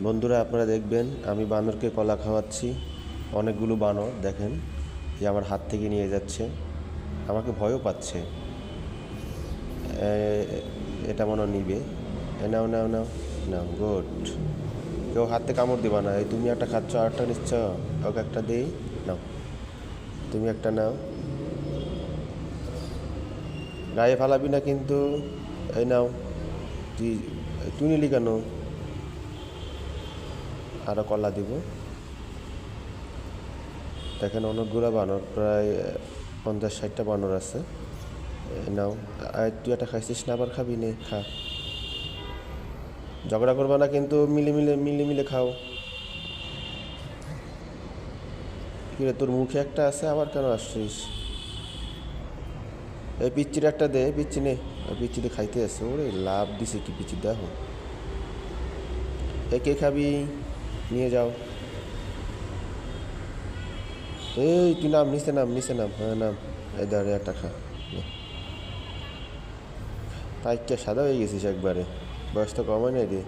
বন্ধুরা, আপনারা দেখবেন আমি বানরকে কলা খাওয়াচ্ছি। অনেকগুলো বানর দেখেন যে আমার হাত থেকে নিয়ে যাচ্ছে, আমাকে ভয়ও পাচ্ছে। এটা মনে হয় নিবে। নাও নাও নাও নাও, গুড। কেউ হাতে কামড় দিবা না। এই তুমি একটা খাচ্ছ, আর একটা নিচ্ছ, ওকে একটা দিই। নাও, তুমি একটা নাও। গায়ে ফালাবি না কিন্তু। এই নাও। তুই তুই নিলি কেন? আরও কলা দিব। দেখেন অনেকগুলো বানর, প্রায় 50-60টা বানর আছে। নাও। আর তুই একটা খাইছিস না, আবার খাবি নে, খা। ঝগড়া করবা না কিন্তু, মিলে মিলে মিলে মিলে খাও। কিরে, তোর মুখে একটা আছে, আবার কেন আসছিস? এই পিচ্চির একটা দে, পিচ্চি নে। ওই পিচ্চিতে খাইতে আছে, ওরে লাভ দিছে কি পিচ্চি, দেখো। এ কে খাবি? নিয়ে যাও। এই তুই নাম, নিচে নাম, নিচে নাম, হ্যাঁ নাম। এই ধরে একটা খা। পাইকটা সাদা হয়ে গেছিস একবারে, বয়স তো কম হয় নাই রে।